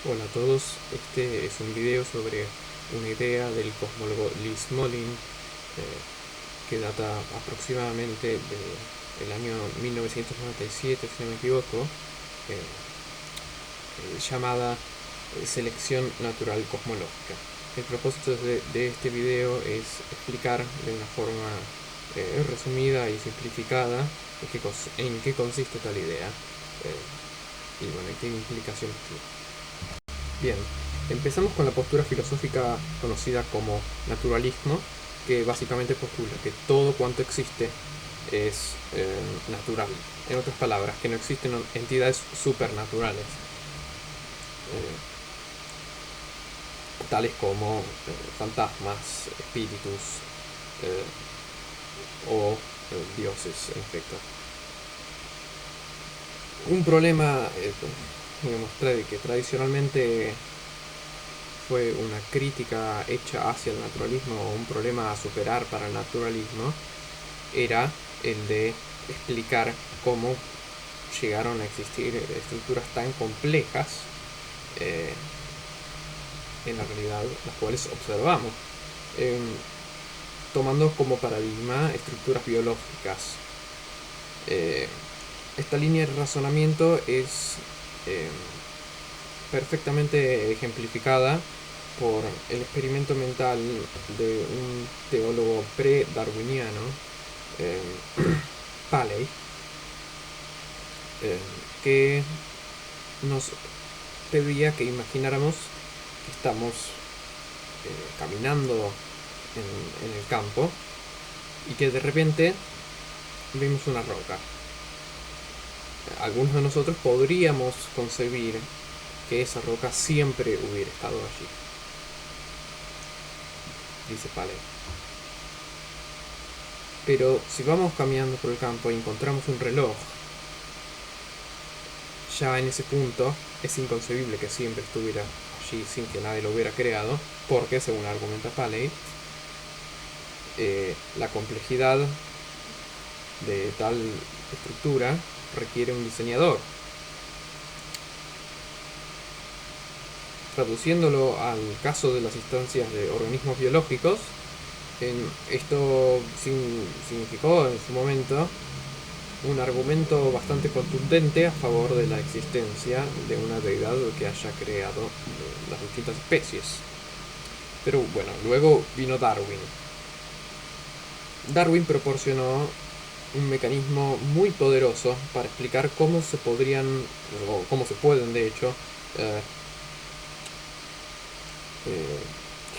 Hola a todos, este es un video sobre una idea del cosmólogo Lee Smolin que data aproximadamente del año 1997, si no me equivoco, llamada selección natural cosmológica. El propósito de este video es explicar de una forma resumida y simplificada en qué consiste tal idea y bueno, qué implicaciones tiene. Bien, empezamos con la postura filosófica conocida como naturalismo, que básicamente postula que todo cuanto existe es natural. En otras palabras, que no existen entidades supernaturales, tales como fantasmas, espíritus o dioses, en efecto. Un problema, digamos, que tradicionalmente fue una crítica hecha hacia el naturalismo o un problema a superar para el naturalismo, era el de explicar cómo llegaron a existir estructuras tan complejas en la realidad, las cuales observamos, tomando como paradigma estructuras biológicas. Esta línea de razonamiento es perfectamente ejemplificada por el experimento mental de un teólogo pre-darwiniano, Paley, que nos pedía que imagináramos que estamos caminando en el campo y que de repente vemos una roca. Algunos de nosotros podríamos concebir que esa roca siempre hubiera estado allí, dice Paley. Pero si vamos caminando por el campo y encontramos un reloj, ya en ese punto es inconcebible que siempre estuviera allí sin que nadie lo hubiera creado, porque, según argumenta Paley, la complejidad de tal estructura requiere un diseñador. Traduciéndolo al caso de las instancias de organismos biológicos, esto significó en su momento un argumento bastante contundente a favor de la existencia de una deidad que haya creado las distintas especies. Pero bueno, luego vino Darwin. Darwin proporcionó un mecanismo muy poderoso para explicar cómo se podrían, o cómo se pueden de hecho,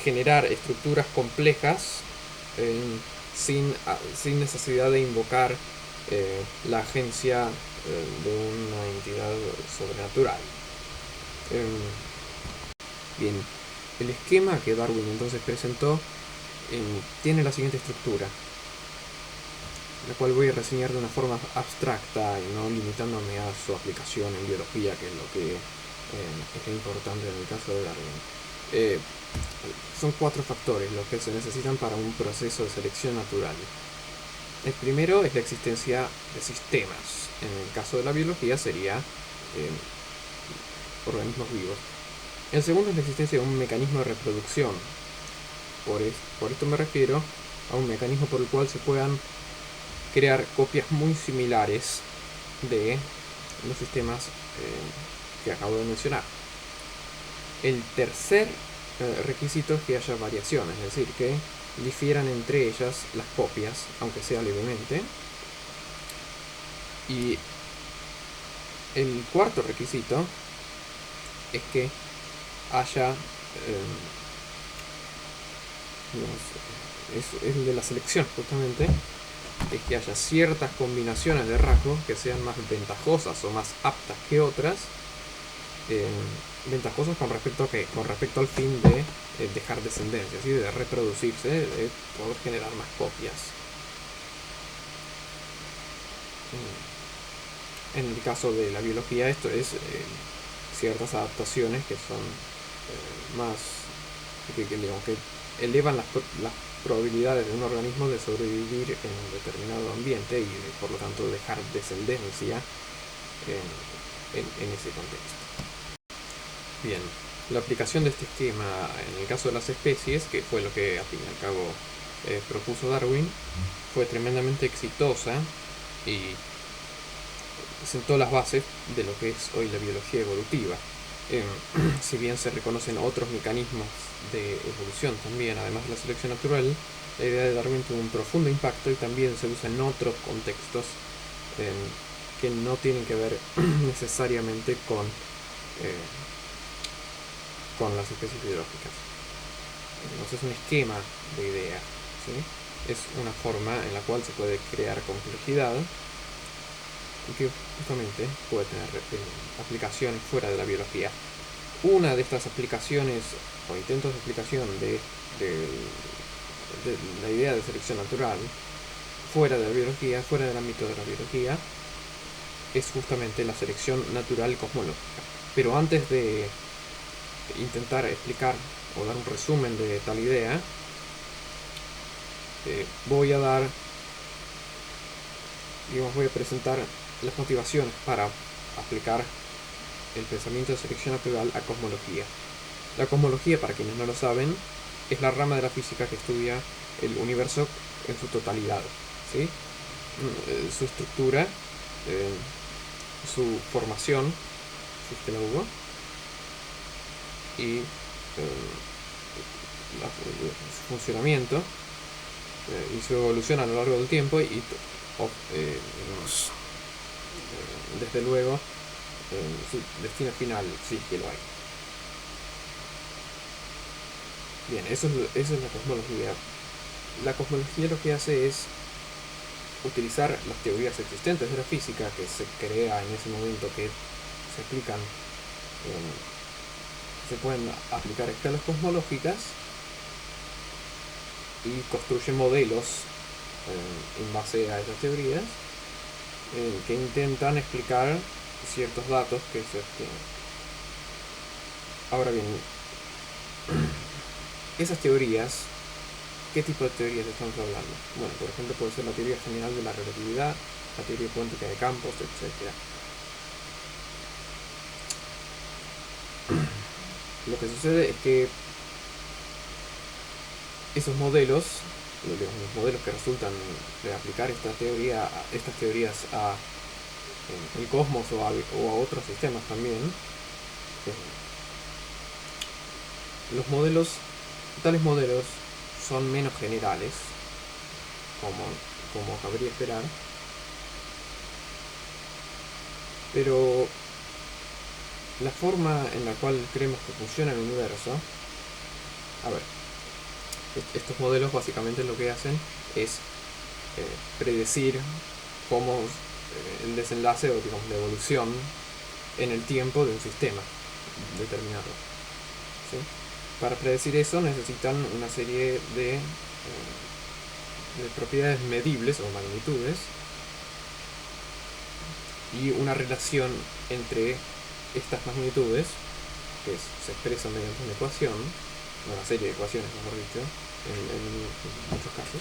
generar estructuras complejas sin necesidad de invocar la agencia de una entidad sobrenatural. Bien, el esquema que Darwin entonces presentó tiene la siguiente estructura, la cual voy a reseñar de una forma abstracta y no limitándome a su aplicación en biología, que es lo que es importante en el caso de Darwin. Son 4 factores los que se necesitan para un proceso de selección natural. El primero es la existencia de sistemas. En el caso de la biología sería organismos vivos. El segundo es la existencia de un mecanismo de reproducción. Por esto me refiero a un mecanismo por el cual se puedan crear copias muy similares de los sistemas que acabo de mencionar. El tercer requisito es que haya variaciones, es decir, que difieran entre ellas las copias, aunque sea levemente. Y el cuarto requisito es que haya es el de la selección, justamente, es que haya ciertas combinaciones de rasgos que sean más ventajosas o más aptas que otras. Ventajosas con respecto a qué? Con respecto al fin de dejar descendencia, ¿sí? De reproducirse, de poder generar más copias. En el caso de la biología, esto es ciertas adaptaciones que son más que elevan las probabilidades de un organismo de sobrevivir en un determinado ambiente y por lo tanto dejar descendencia en ese contexto. Bien, la aplicación de este esquema en el caso de las especies, que fue lo que al fin y al cabo propuso Darwin, fue tremendamente exitosa y sentó las bases de lo que es hoy la biología evolutiva. Si bien se reconocen otros mecanismos de evolución también, además de la selección natural, la idea de Darwin tuvo un profundo impacto y también se usa en otros contextos que no tienen que ver necesariamente con las especies biológicas. Entonces es un esquema de idea, ¿sí? Es una forma en la cual se puede crear complejidad y que justamente puede tener aplicaciones fuera de la biología. Una de estas aplicaciones o intentos de aplicación de la idea de selección natural fuera de la biología, fuera del ámbito de la biología, es justamente la selección natural cosmológica. Pero antes de intentar explicar o dar un resumen de tal idea, voy a presentar las motivaciones para aplicar el pensamiento de selección natural a cosmología. La cosmología, para quienes no lo saben, es la rama de la física que estudia el universo en su totalidad, ¿sí? Su estructura, su formación, si es que la hubo, y su funcionamiento y su evolución a lo largo del tiempo y desde luego su destino final, si es que lo hay. Bien, eso es la cosmología. La cosmología lo que hace es utilizar las teorías existentes de la física que se crea en ese momento, que se aplican, se pueden aplicar a escalas cosmológicas, y construye modelos en base a esas teorías que intentan explicar ciertos datos que se obtienen. Ahora bien, esas teorías, ¿qué tipo de teorías estamos hablando? Bueno, por ejemplo, puede ser la teoría general de la relatividad, la teoría cuántica de campos, etc. Lo que sucede es que esos modelos, los modelos que resultan de aplicar estas teorías a el cosmos o a otros sistemas también, tales modelos son menos generales, como cabría esperar, pero la forma en la cual creemos que funciona el universo, a ver, estos modelos básicamente lo que hacen es predecir cómo el desenlace o digamos la evolución en el tiempo de un sistema determinado, ¿sí? Para predecir eso necesitan una serie de propiedades medibles o magnitudes y una relación entre estas magnitudes que se expresan mediante una ecuación, una serie de ecuaciones mejor dicho, en muchos casos,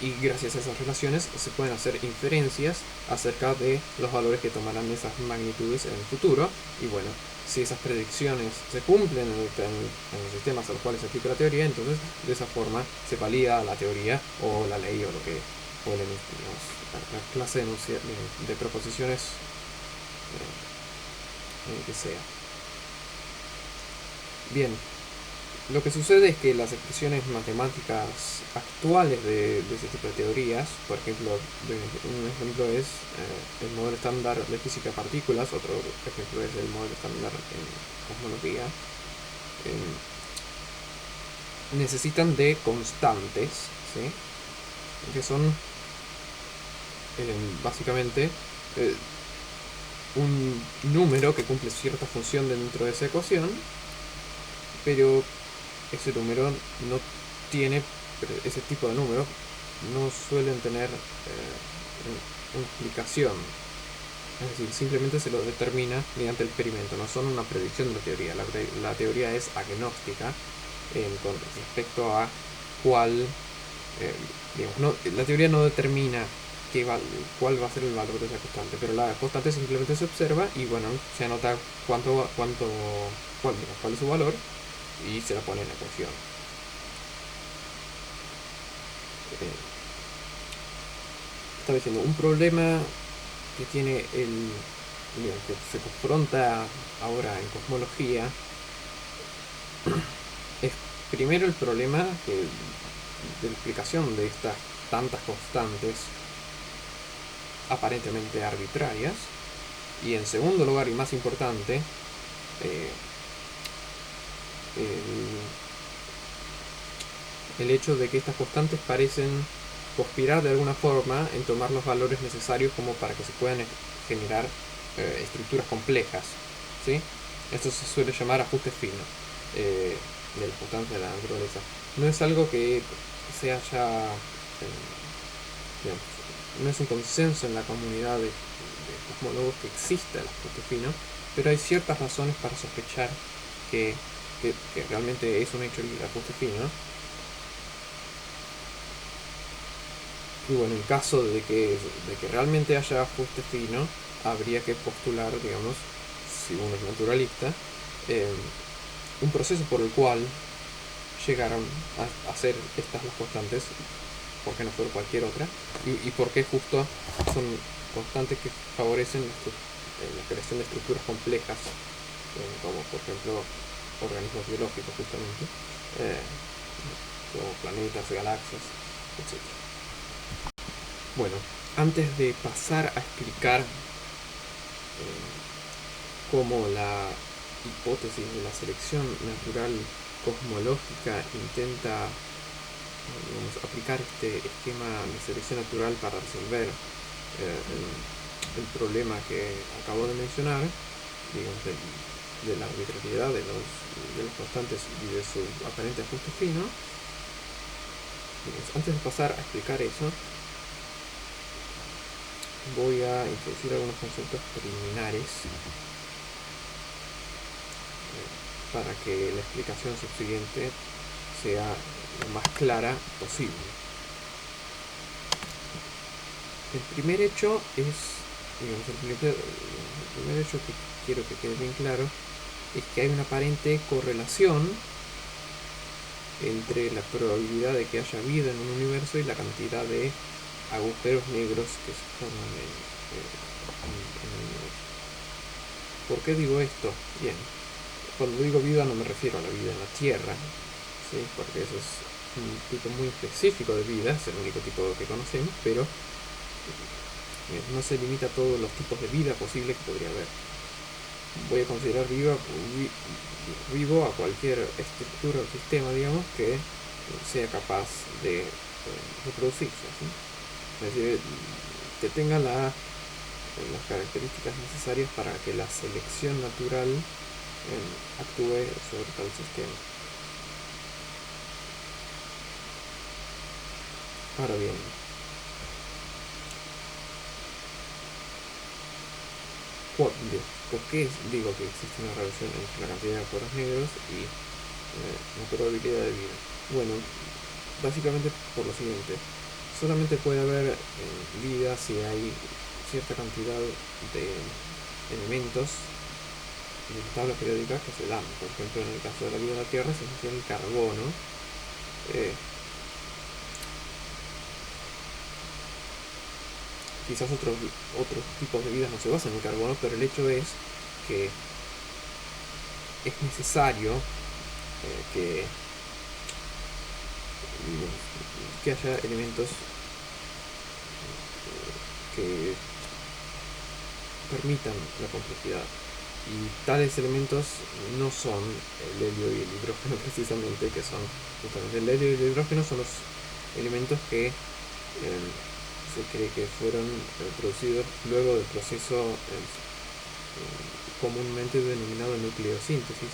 y gracias a esas relaciones se pueden hacer inferencias acerca de los valores que tomarán esas magnitudes en el futuro. Y bueno, si esas predicciones se cumplen en los sistemas a los cuales se aplica la teoría, entonces de esa forma se valida la teoría o la ley o la clase de proposiciones que sea. Bien, lo que sucede es que las expresiones matemáticas actuales de ese tipo de teorías, por ejemplo, un ejemplo es el modelo estándar de física de partículas, otro ejemplo es el modelo estándar en cosmología, necesitan de constantes, ¿sí? Que son básicamente un número que cumple cierta función dentro de esa ecuación, pero ese número no tiene, ese tipo de números no suelen tener una explicación, es decir, simplemente se lo determina mediante el experimento, no son una predicción de la teoría. La teoría es agnóstica con respecto a cuál, la teoría no determina cuál va a ser el valor de esa constante, pero la constante simplemente se observa y bueno, se anota cuál es su valor y se la pone en la ecuación. Estaba diciendo, un problema que tiene que se confronta ahora en cosmología es primero el problema de la explicación de estas tantas constantes aparentemente arbitrarias, y en segundo lugar y más importante, el hecho de que estas constantes parecen conspirar de alguna forma en tomar los valores necesarios como para que se puedan generar estructuras complejas, ¿sí? Esto se suele llamar ajuste fino de las constantes de la naturaleza. No es algo que se haya digamos, no es un consenso en la comunidad de cosmólogos que exista el ajuste fino, pero hay ciertas razones para sospechar que realmente es un hecho el ajuste fino. Y bueno, en caso de que realmente haya ajuste fino, habría que postular, digamos, si uno es naturalista, un proceso por el cual llegaron a ser estas las constantes, porque no fueron cualquier otra, y porque justo son constantes que favorecen la creación de estructuras complejas, como por ejemplo organismos biológicos justamente, como planetas, galaxias, etc. Bueno, antes de pasar a explicar cómo la hipótesis de la selección natural cosmológica intenta aplicar este esquema de selección natural para resolver el problema que acabo de mencionar, digamos, de la arbitrariedad de las constantes y de su aparente ajuste fino. Antes de pasar a explicar eso, voy a introducir algunos conceptos preliminares para que la explicación subsiguiente sea lo más clara posible. El primer hecho es, digamos, el primer hecho que quiero que quede bien claro es que hay una aparente correlación entre la probabilidad de que haya vida en un universo y la cantidad de agujeros negros que se forman en el universo. ¿Por qué digo esto? Bien, cuando digo vida no me refiero a la vida en la Tierra, ¿sí? Porque eso es un tipo muy específico de vida, es el único tipo que conocemos, pero no se limita a todos los tipos de vida posibles que podría haber. Voy a considerar vivo a cualquier estructura o sistema, digamos, que sea capaz de reproducirse, ¿sí? Es decir, que tenga las características necesarias para que la selección natural actúe sobre tal sistema. Ahora bien, ¿por qué digo que existe una relación entre la cantidad de agujeros negros y la probabilidad de vida? Bueno, básicamente por lo siguiente: solamente puede haber vida si hay cierta cantidad de elementos de tablas periódicas que se dan. Por ejemplo, en el caso de la vida en la Tierra se menciona el carbono. Quizás otros tipos de vida no se basan en el carbono, pero el hecho es que es necesario que haya elementos que permitan la complejidad, y tales elementos no son el helio y el hidrógeno precisamente, que son justamente el helio y el hidrógeno son los elementos que se cree que fueron producidos luego del proceso comúnmente denominado nucleosíntesis,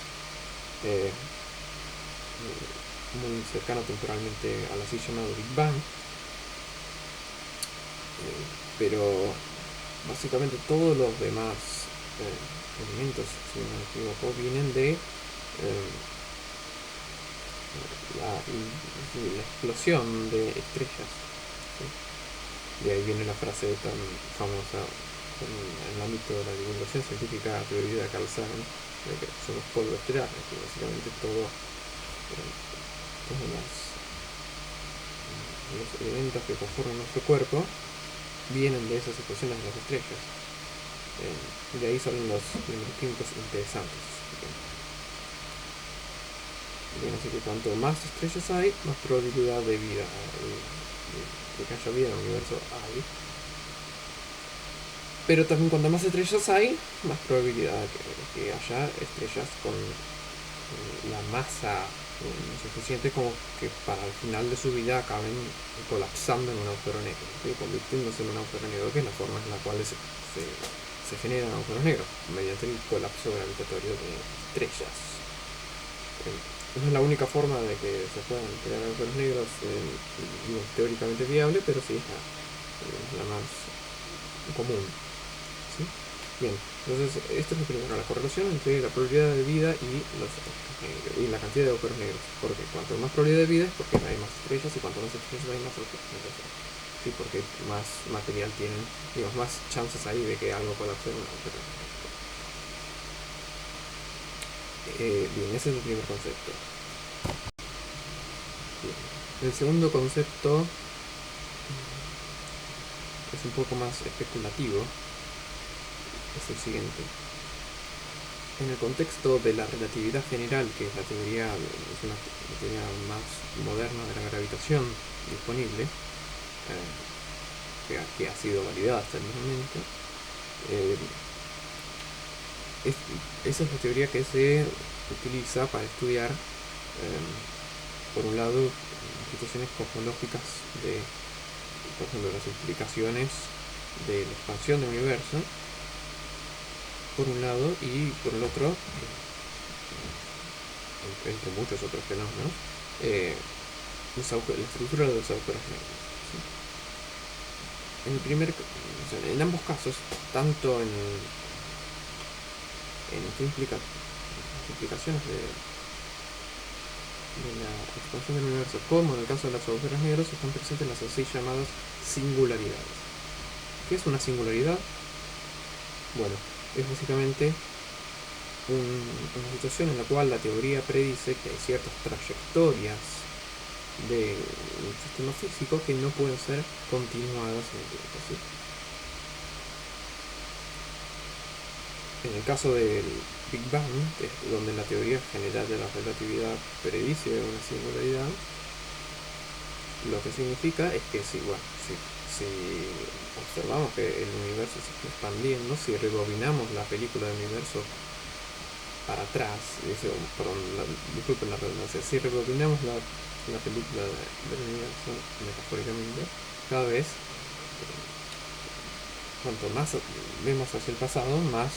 muy cercano temporalmente al así llamado Big Bang, pero básicamente todos los demás elementos, si no me equivoco, vienen de la explosión de estrellas, ¿sí? De ahí viene la frase tan famosa en el ámbito de la divulgación científica atribuida a Carl Sagan, de que somos polvo estelar, que básicamente todos los elementos que conforman nuestro cuerpo vienen de esas ecuaciones de las estrellas. De ahí salen los elementos químicos interesantes. Bien, así que cuanto más estrellas hay, más probabilidad de vida, de que haya vida en el universo hay. Pero también cuanto más estrellas hay, más probabilidad de que haya estrellas con la masa suficiente como que para el final de su vida acaben colapsando en un agujero negro, ¿sí? Convirtiéndose en un agujero negro, que es la forma en la cual se generan agujeros negros, mediante el colapso gravitatorio de estrellas. No es la única forma de que se puedan crear agujeros negros teóricamente viable, pero sí es la más común, ¿sí? Bien, entonces esto es lo primero, la correlación entre la probabilidad de vida y la cantidad de agujeros negros. Porque cuanto más probabilidad de vida es porque hay más estrellas, y cuanto más estrellas hay, más agujeros negros. Sí, porque más material tienen, digamos, más chances hay de que algo colapse en un agujero negro. Bien, ese es el primer concepto. Bien. El segundo concepto es un poco más especulativo. Es el siguiente. En el contexto de la relatividad general, que es la teoría, es una teoría más moderna de la gravitación disponible, que ha sido validada hasta el momento, esa es la teoría que se utiliza para estudiar, por un lado, situaciones cosmológicas de, por ejemplo, las implicaciones de la expansión del universo, por un lado, y por el otro, entre muchos otros fenómenos, la estructura de los agujeros negros, ¿sí? En ambos casos, tanto en qué implica las implicaciones de la expansión del universo, como en el caso de los agujeros negros, están presentes las así llamadas singularidades. ¿Qué es una singularidad? Bueno, es básicamente una situación en la cual la teoría predice que hay ciertas trayectorias de un sistema físico que no pueden ser continuadas en el tiempo, ¿sí? En el caso del Big Bang, que es donde la teoría general de la relatividad predice una singularidad, lo que significa es que si observamos que el universo se está expandiendo, si rebobinamos la película del universo para atrás, disculpen la redundancia, si rebobinamos la película del universo metafóricamente, cada vez, cuanto más vemos hacia el pasado, más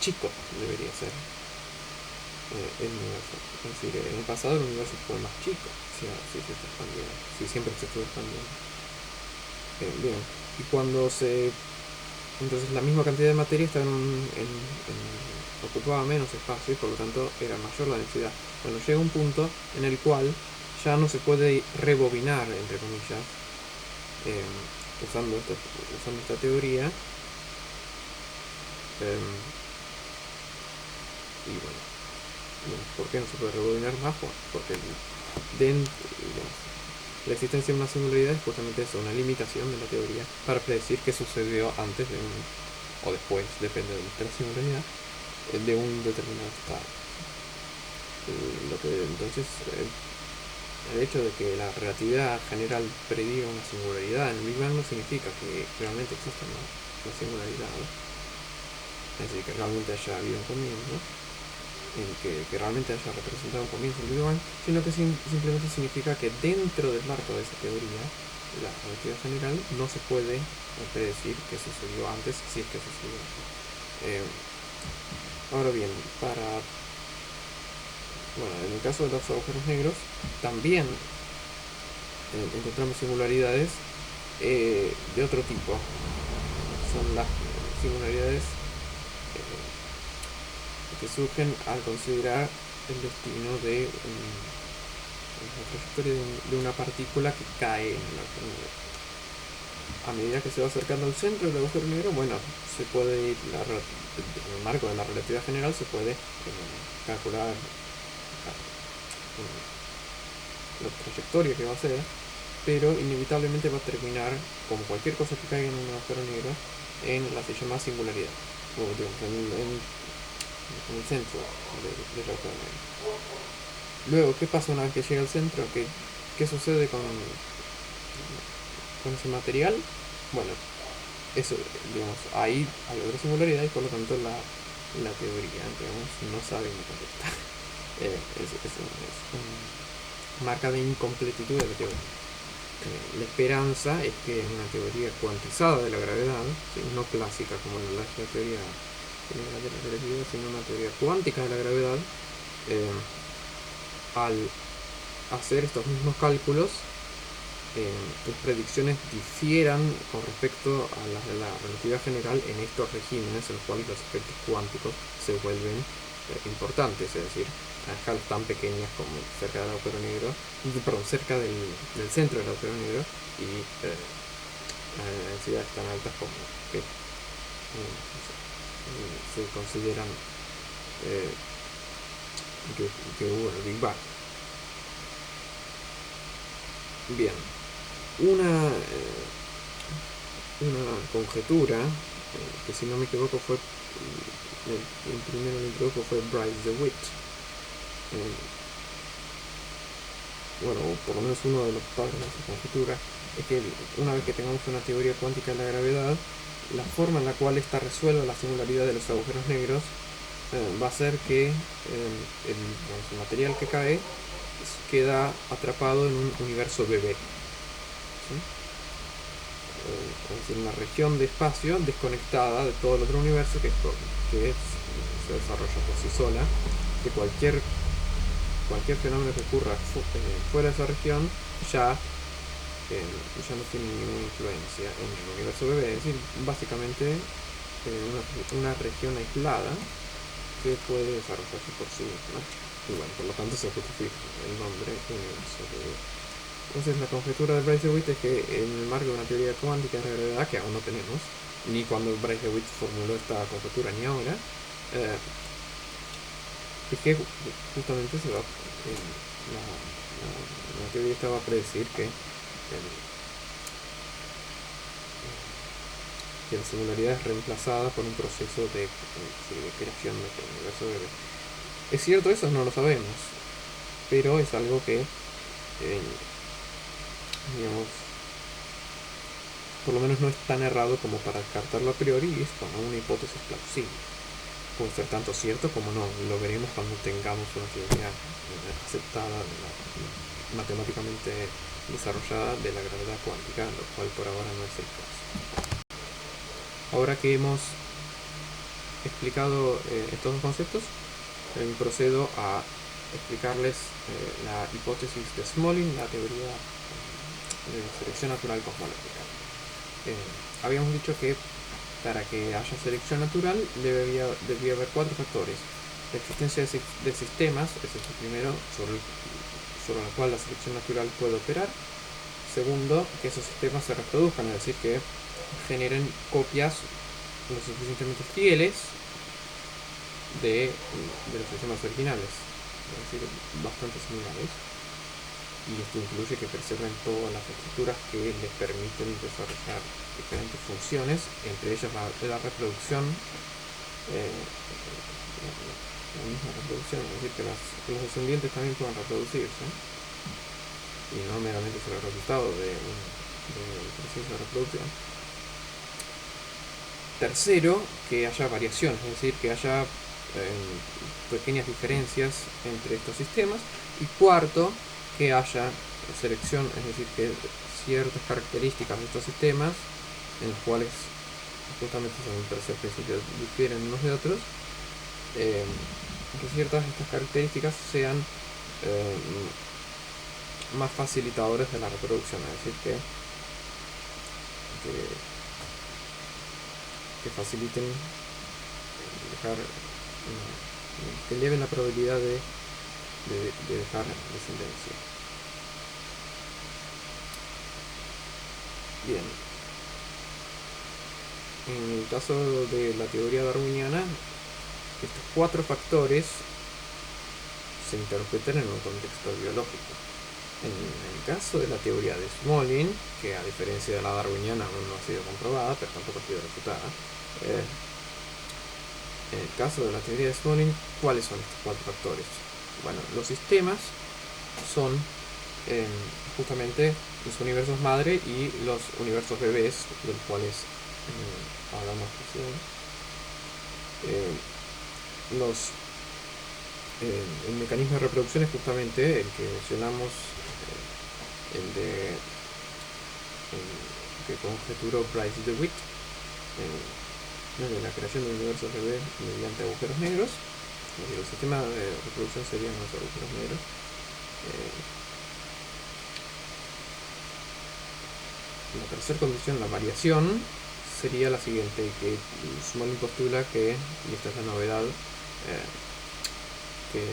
chico debería ser el universo. Es decir, en el pasado el universo fue más chico, si se está expandiendo, si siempre se estuvo expandiendo. Bien, y entonces la misma cantidad de materia estaba ocupaba menos espacio, y por lo tanto era mayor la densidad. Bueno, llega un punto en el cual ya no se puede rebobinar, entre comillas, usando esta teoría. Y bueno, ¿por qué no se puede rebobinar más? Bueno, porque la existencia de una singularidad es justamente eso, una limitación de la teoría para predecir qué sucedió antes o después, depende de la singularidad, de un determinado estado. Entonces, el hecho de que la relatividad general prediga una singularidad en el Big Bang no significa que realmente exista una singularidad, ¿no? Es decir, que realmente haya habido un comienzo, que realmente haya representado un comienzo del Big Bang, sino que simplemente significa que dentro del marco de esa teoría, la relatividad general, no se puede predecir qué sucedió antes, si es que sucedió antes. Ahora bien, en el caso de los agujeros negros, también encontramos singularidades de otro tipo. Son las singularidades que surgen al considerar el destino de la trayectoria de una partícula que cae en el agujero negro. A medida que se va acercando al centro del agujero negro, bueno, se puede ir, en el marco de la relatividad general, se puede calcular la trayectoria que va a hacer, pero inevitablemente va a terminar, como cualquier cosa que caiga en un agujero negro, en la que se llama singularidad, o digamos, en el centro del agujero negro. Luego, ¿qué pasa una vez que llega al centro? ¿Qué sucede con ese material? Bueno, eso, digamos, ahí hay otra singularidad y por lo tanto la teoría, digamos, no sabe cómo contestar. Es una marca de incompletitud de la teoría. La esperanza es que una teoría cuantizada de la gravedad, ¿sí? No clásica como la teoría general de la relatividad, sino una teoría cuántica de la gravedad, al hacer estos mismos cálculos, las predicciones difieran con respecto a las de la relatividad general en estos regímenes en los cuales los efectos cuánticos se vuelven importantes, es decir, a escalas tan pequeñas como cerca del agujero negro, perdón, cerca del centro del agujero negro, y a densidades tan altas como que se consideran que hubo el Big Bang. Bien, una conjetura que, si no me equivoco, fue el primero que introdujo fue Bryce DeWitt. Bueno, por lo menos uno de los padres de esa conjetura es que una vez que tengamos una teoría cuántica de la gravedad, la forma en la cual esta resuelva la singularidad de los agujeros negros va a ser que el material que cae queda atrapado en un universo bebé, ¿sí? Es decir, una región de espacio desconectada de todo el otro universo que se desarrolla por sí sola, que cualquier fenómeno que ocurra fuera de esa región ya no tiene ninguna influencia en el universo bebé, es decir, básicamente una región aislada que puede desarrollarse por sí misma, y bueno, por lo tanto se justifica el nombre universo bebé. Entonces la conjetura de Bryce DeWitt es que en el marco de una teoría cuántica de la gravedad, que aún no tenemos, ni cuando Bryce DeWitt formuló esta conjetura ni ahora, es que justamente la teoría estaba a predecir que la singularidad es reemplazada por un proceso de creación de este universo bebé. ¿Es cierto eso? No lo sabemos, pero es algo que digamos, por lo menos no es tan errado como para descartarlo a priori, y es como una hipótesis plausible. Puede ser tanto cierto como no, lo veremos cuando tengamos una teoría aceptada, matemáticamente desarrollada, de la gravedad cuántica, lo cual por ahora no es el caso. Ahora que hemos explicado estos dos conceptos, procedo a explicarles la hipótesis de Smolin, la teoría de selección natural cosmológica. Habíamos dicho que para que haya selección natural debía haber 4 factores: la existencia de sistemas, ese es el primero, sobre el cual la selección natural puede operar. Segundo, que esos sistemas se reproduzcan, es decir, que generen copias lo suficientemente fieles de los sistemas originales, es decir, bastante similares. Y esto incluye que preserven todas las estructuras que les permiten desarrollar diferentes funciones, entre ellas la reproducción, la misma reproducción, es decir, que los descendientes también puedan reproducirse, y no meramente ser el resultado del proceso de reproducción. Tercero, que haya variaciones, es decir, que haya pequeñas diferencias entre estos sistemas. Y cuarto, que haya selección, es decir, que ciertas características de estos sistemas, en los cuales justamente son el tercer principio, difieren unos de otros, que ciertas de estas características sean más facilitadores de la reproducción, es decir, que faciliten que eleven la probabilidad de dejar descendencia. Bien, en el caso de la teoría darwiniana, estos 4 factores se interpretan en un contexto biológico. En el caso de la teoría de Smolin, que a diferencia de la darwiniana aún no ha sido comprobada, pero tampoco ha sido refutada, en el caso de la teoría de Smolin, ¿cuáles son estos 4 factores? Bueno, los sistemas son justamente los universos madre y los universos bebés, de los cuales hablamos recién. El mecanismo de reproducción es justamente el que mencionamos, el que conjeturó Bryce DeWitt, de la creación de universos bebés mediante agujeros negros. Es decir, el sistema de reproducción serían los agujeros negros. La tercera condición, la variación, sería la siguiente, que Smolin postula que, y esta es la novedad, que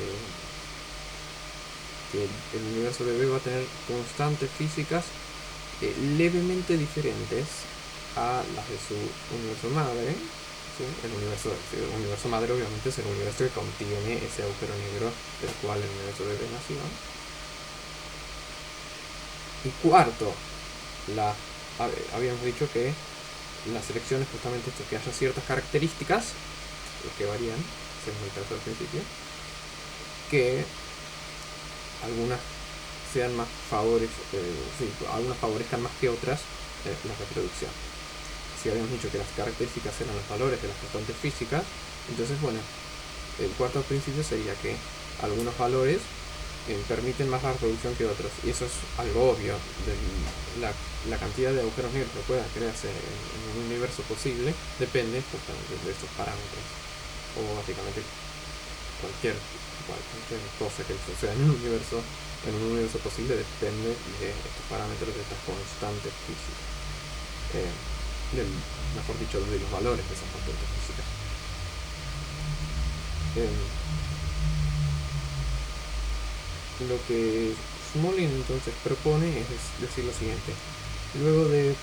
el universo bebé va a tener constantes físicas levemente diferentes a las de su universo madre. ¿Sí? El universo madre obviamente es el universo que contiene ese agujero negro del cual el universo bebé nació. Y cuarto, habíamos dicho que la selección es justamente esto, que haya ciertas características, los que varían, según el caso al principio, que algunas sean más algunas favorezcan más que otras la reproducción. Si habíamos dicho que las características eran los valores de las constantes físicas, entonces bueno, el cuarto principio sería que algunos valores permiten más la reproducción que otros, y eso es algo obvio. La cantidad de agujeros negros que pueda crearse en un universo posible depende justamente de estos parámetros, o básicamente cualquier cosa que suceda en un universo posible depende de estos parámetros, de estas constantes físicas, mejor dicho, de los valores de esas constantes físicas. Lo que Smolin entonces propone es decir lo siguiente: luego de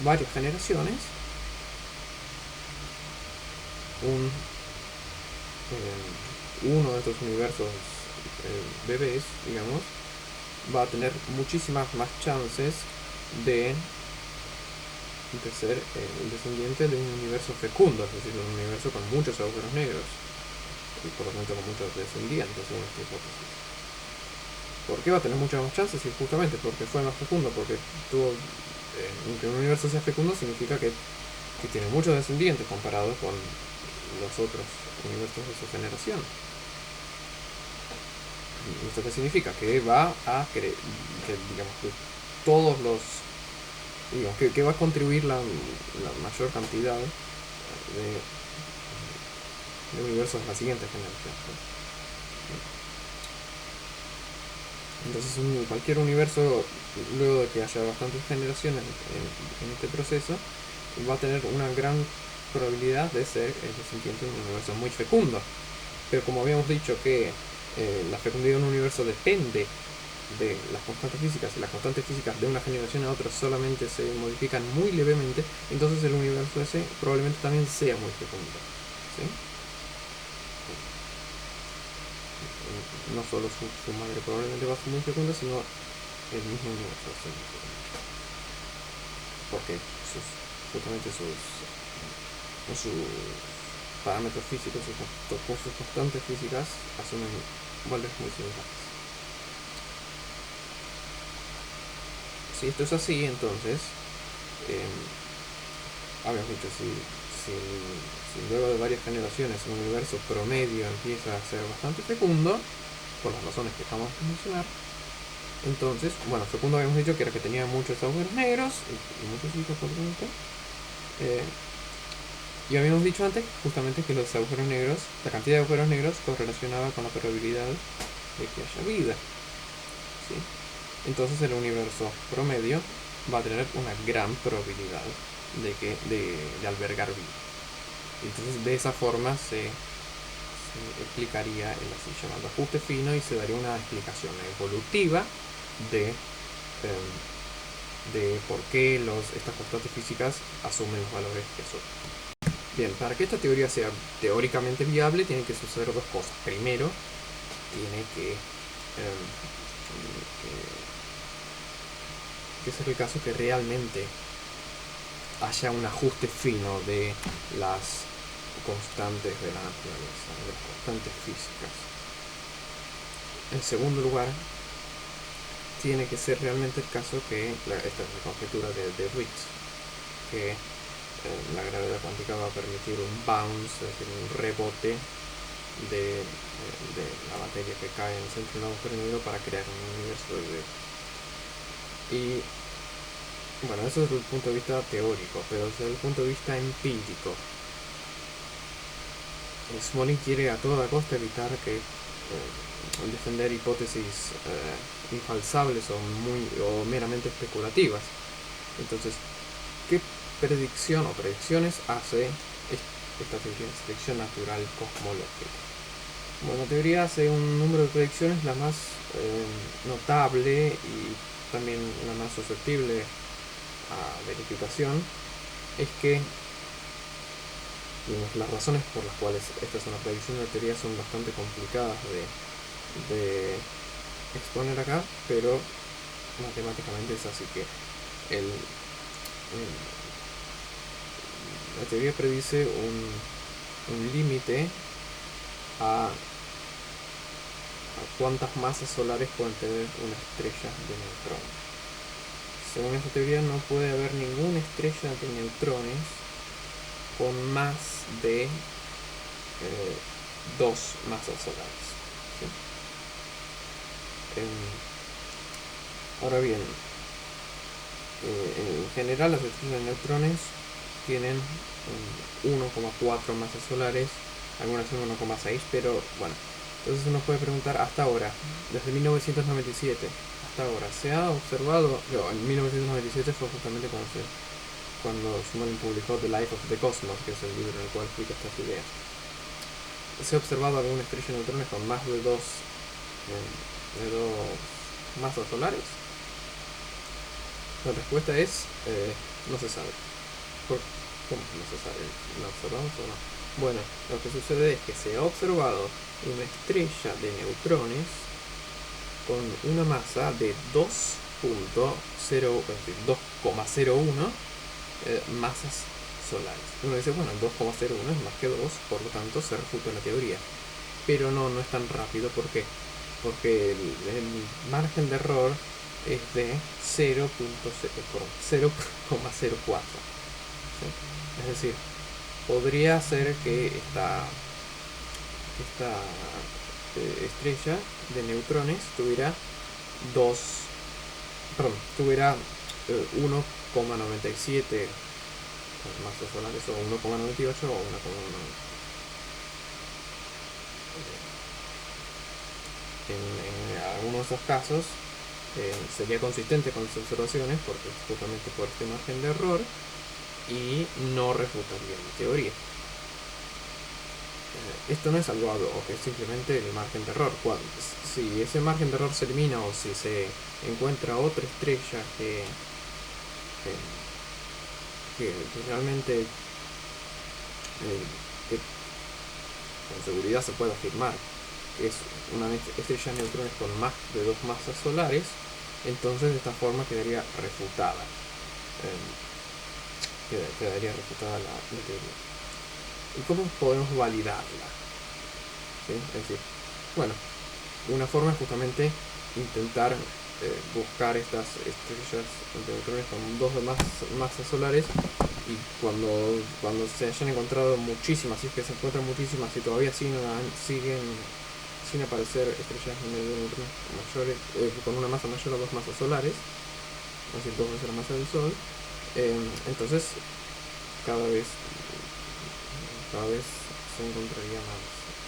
varias generaciones, uno de estos universos bebés, digamos, va a tener muchísimas más chances de ser el descendiente de un universo fecundo, es decir, un universo con muchos agujeros negros, y por lo tanto con muchos descendientes, según esta hipótesis. ¿Por qué va a tener muchas más chances? Y justamente porque fue más fecundo, porque que un universo sea fecundo significa que tiene muchos descendientes comparado con los otros universos de su generación. ¿Esto qué significa? Que va a creer que, digamos, que todos los, digamos, que va a contribuir la mayor cantidad de universos de la siguiente generación. Entonces cualquier universo, luego de que haya bastantes generaciones en este proceso, va a tener una gran probabilidad de ser el descendiente de un universo muy fecundo. Pero como habíamos dicho que la fecundidad de un universo depende de las constantes físicas, y las constantes físicas de una generación a otra solamente se modifican muy levemente, entonces el universo ese probablemente también sea muy fecundo. ¿Sí? No solo su madre probablemente va a ser muy fecunda, sino el mismo universo va a ser muy fecundo, porque justamente sus parámetros físicos, sus constantes físicas asumen valores muy similares. Si esto es así, entonces habíamos dicho, si luego de varias generaciones un universo promedio empieza a ser bastante fecundo, por las razones que acabamos de mencionar, entonces, bueno, fecundo habíamos dicho que era que tenía muchos agujeros negros y muchos hijos, por ejemplo, y habíamos dicho antes justamente que los agujeros negros, la cantidad de agujeros negros correlacionaba con la probabilidad de que haya vida. ¿Sí? Entonces el universo promedio va a tener una gran probabilidad de albergar vida. Entonces de esa forma se explicaría el así llamado ajuste fino, y se daría una explicación evolutiva de de por qué estas constantes físicas asumen los valores que son. Bien, para que esta teoría sea teóricamente viable tienen que suceder dos cosas. Primero, tiene que ser el caso que realmente haya un ajuste fino de las constantes de la naturaleza, de las constantes físicas. En segundo lugar, tiene que ser realmente el caso que, esta es la conjetura de Ritz, que la gravedad cuántica va a permitir un bounce, es decir, un rebote de la materia que cae en el centro del agujero negro para crear un universo y bueno, eso desde el punto de vista teórico, pero desde el punto de vista empírico, Smolin quiere a toda costa evitar que defender hipótesis infalsables o meramente especulativas. Entonces, ¿qué predicción o predicciones hace esta teoría de selección natural cosmológica? Bueno, la teoría hace un número de predicciones, la más notable y también la más susceptible a verificación es que las razones por las cuales esta es una predicción de la teoría son bastante complicadas de exponer acá, pero matemáticamente es así que la teoría predice un límite a cuántas masas solares pueden tener una estrella de neutrones. Según esta teoría no puede haber ninguna estrella de neutrones con más de 2 masas solares. ¿Sí? Ahora bien, en general las estrellas de neutrones tienen 1,4 masas solares, algunas son 1,6, pero bueno, entonces uno puede preguntar hasta ahora, desde 1997 hasta ahora, ¿se ha observado? En 1997 fue justamente cuando Smolin publicó The Life of the Cosmos, que es el libro en el cual explica estas ideas. ¿Se ha observado alguna estrella de neutrones con más de dos masas solares? La respuesta es no se sabe. ¿Cómo no se sabe? ¿La observamos o no? Bueno, lo que sucede es que se ha observado una estrella de neutrones con una masa de 2,01 masas solares. Uno dice, bueno, 2,01 es más que 2, por lo tanto se refuta la teoría. Pero no es tan rápido. ¿Por qué? Porque el margen de error es de 0,04. ¿Sí? Es decir, podría ser que esta estrella de neutrones tuviera 1,97 masas solares, o 1,98 o 1,1. En algunos de esos casos sería consistente con las observaciones, porque justamente por este margen de error, y no refutaría la teoría. Esto no es algo ad hoc, es simplemente el margen de error. Si ese margen de error se elimina, o si se encuentra otra estrella que realmente que con seguridad se puede afirmar que es una estrella de neutrones con más de 2 masas solares, entonces de esta forma quedaría refutada la teoría. ¿Y cómo podemos validarla? ¿Sí? Es decir, bueno, una forma es justamente intentar buscar estas estrellas de neutrones con 2 masas solares, y cuando se hayan encontrado muchísimas, si es que se encuentran muchísimas y todavía siguen sin aparecer estrellas de neutrones mayores, con una masa mayor a 2 masas solares, es decir, 2 veces la masa del Sol, entonces cada vez se encontraría más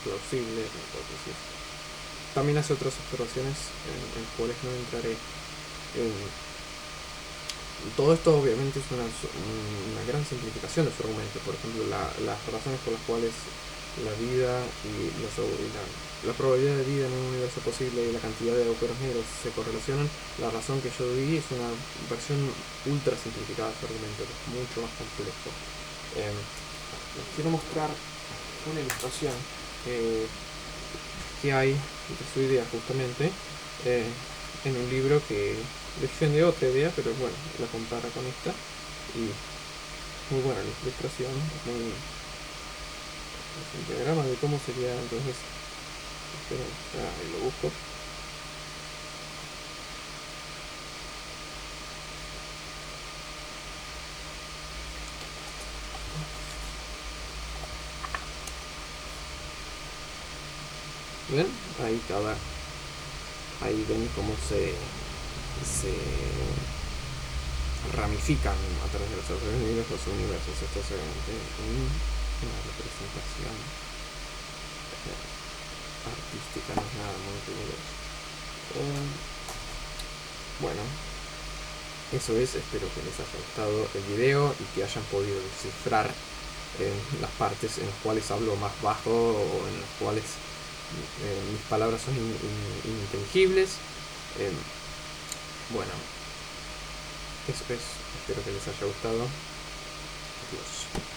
plausible la hipótesis. También hace otras observaciones en las cuales no entraré. Todo esto obviamente es una gran simplificación de su argumento. Por ejemplo, las razones por las cuales la vida y la probabilidad de vida en un universo posible y la cantidad de agujeros negros se correlacionan, la razón que yo di es una versión ultra simplificada de su argumento, que es mucho más complejo. Les quiero mostrar una ilustración que hay de su idea justamente en un libro que defiende otra idea, pero bueno, la compara con esta y muy buena la ilustración, es un diagrama de cómo sería entonces. Espera, ahí lo busco. ¿Ven? Ahí ven cómo se ramifican a través de los universos los universos. Esto es una representación artística, no es nada muy riguroso. Bueno, eso es, espero que les haya gustado el video y que hayan podido descifrar las partes en las cuales hablo más bajo o en las cuales mis palabras son ininteligibles. Bueno, eso es, espero que les haya gustado. Adiós.